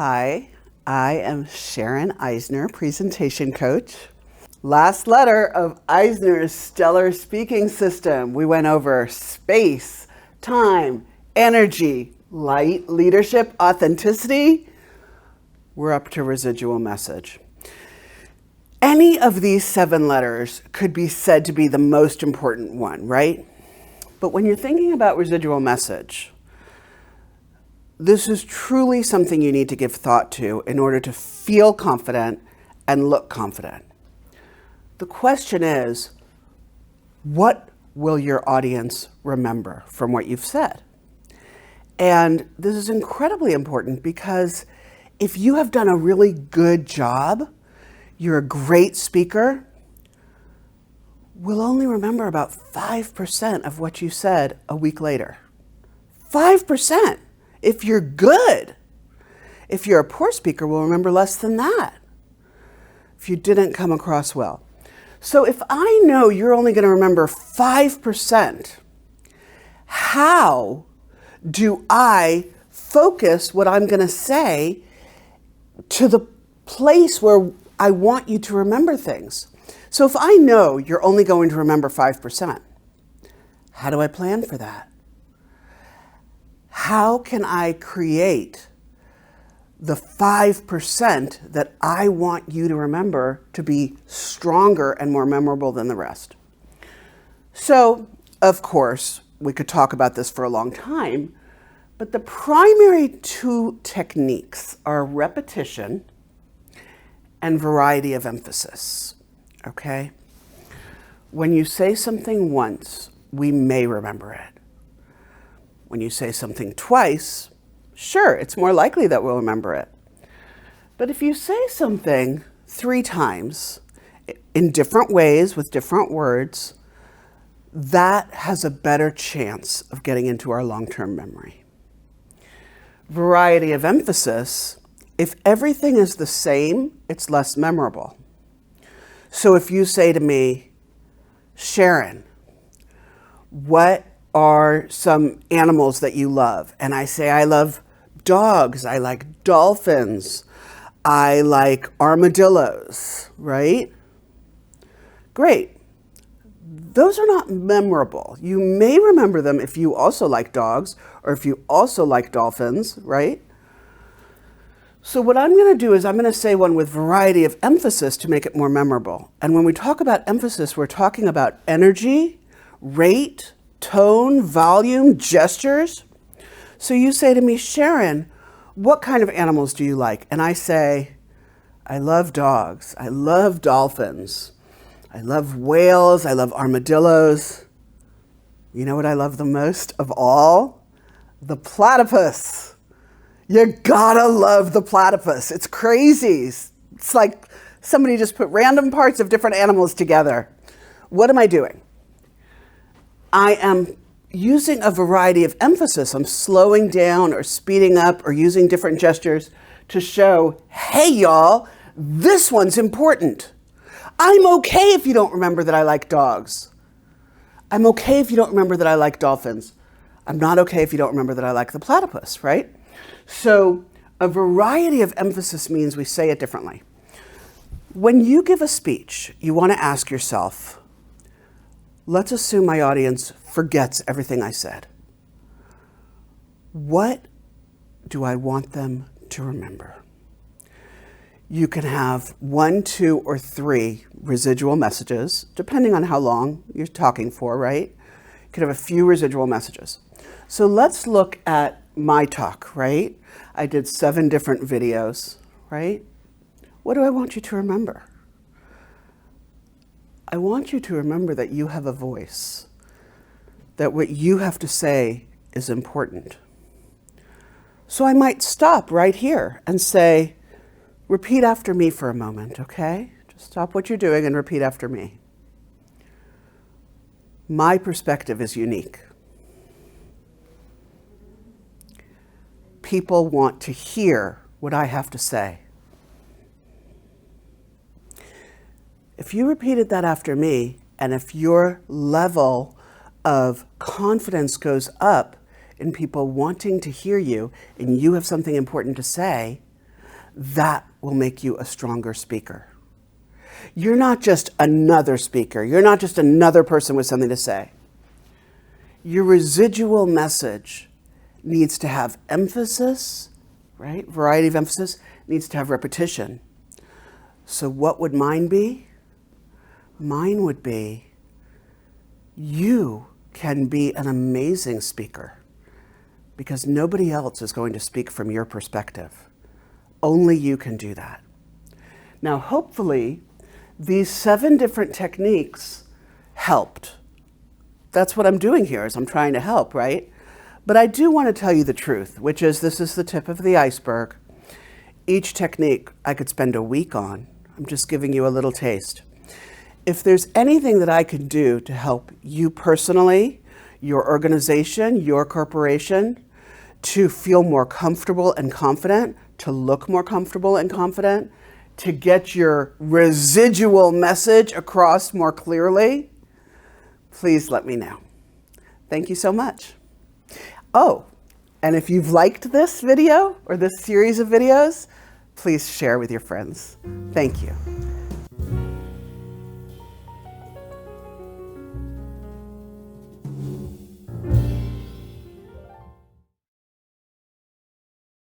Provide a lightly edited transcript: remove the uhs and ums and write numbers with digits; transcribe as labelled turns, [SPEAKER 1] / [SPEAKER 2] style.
[SPEAKER 1] Hi, I am Sharon Eisner, presentation coach. Last letter of Eisner's stellar speaking system. We went over space, time, energy, light, leadership, authenticity. We're up to residual message. Any of these 7 letters could be said to be the most important one, right? But when you're thinking about residual message, this is truly something you need to give thought to in order to feel confident and look confident. The question is, what will your audience remember from what you've said? And this is incredibly important because if you have done a really good job, you're a great speaker, we'll only remember about 5% of what you said a week later. 5%. If you're good. If you're a poor speaker, we'll remember less than that if you didn't come across well. So if I know you're only going to remember 5%, how do I focus what I'm going to say to the place where I want you to remember things? So if I know you're only going to remember 5%, how do I plan for that? How can I create the 5% that I want you to remember to be stronger and more memorable than the rest? So, of course, we could talk about this for a long time, but the primary 2 techniques are repetition and variety of emphasis, okay? When you say something once, we may remember it. When you say something twice, sure, it's more likely that we'll remember it. But if you say something 3 times in different ways with different words, that has a better chance of getting into our long-term memory. Variety of emphasis, if everything is the same, it's less memorable. So if you say to me, Sharon, what are some animals that you love? And I say, I love dogs, I like dolphins, I like armadillos, right? Great. Those are not memorable. You may remember them if you also like dogs or if you also like dolphins, right? So what I'm going to do is I'm going to say one with variety of emphasis to make it more memorable. And when we talk about emphasis, we're talking about energy, rate, tone, volume, gestures. So you say to me, Sharon, what kind of animals do you like? And I say, I love dogs. I love dolphins. I love whales. I love armadillos. You know what I love the most of all? The platypus. You gotta love the platypus. It's crazy. It's like somebody just put random parts of different animals together. What am I doing? I am using a variety of emphasis. I'm slowing down or speeding up or using different gestures to show, hey, y'all, this one's important. I'm okay if you don't remember that I like dogs. I'm okay if you don't remember that I like dolphins. I'm not okay if you don't remember that I like the platypus, right? So a variety of emphasis means we say it differently. When you give a speech, you want to ask yourself, let's assume my audience forgets everything I said. What do I want them to remember? You can have 1, 2, or 3 residual messages, depending on how long you're talking for, right? You could have a few residual messages. So let's look at my talk, right? I did 7 different videos, right? What do I want you to remember? I want you to remember that you have a voice, that what you have to say is important. So I might stop right here and say, repeat after me for a moment, okay? Just stop what you're doing and repeat after me. My perspective is unique. People want to hear what I have to say. If you repeated that after me, and if your level of confidence goes up in people wanting to hear you, and you have something important to say, that will make you a stronger speaker. You're not just another speaker. You're not just another person with something to say. Your residual message needs to have emphasis, right? Variety of emphasis, needs to have repetition. So what would mine be? Mine would be, you can be an amazing speaker because nobody else is going to speak from your perspective. Only you can do that. Now, hopefully, these 7 different techniques helped. That's what I'm doing here, is I'm trying to help, right? But I do want to tell you the truth, which is this is the tip of the iceberg. Each technique I could spend a week on. I'm just giving you a little taste. If there's anything that I can do to help you personally, your organization, your corporation, to feel more comfortable and confident, to look more comfortable and confident, to get your residual message across more clearly, please let me know. Thank you so much. Oh, and if you've liked this video or this series of videos, please share with your friends. Thank you.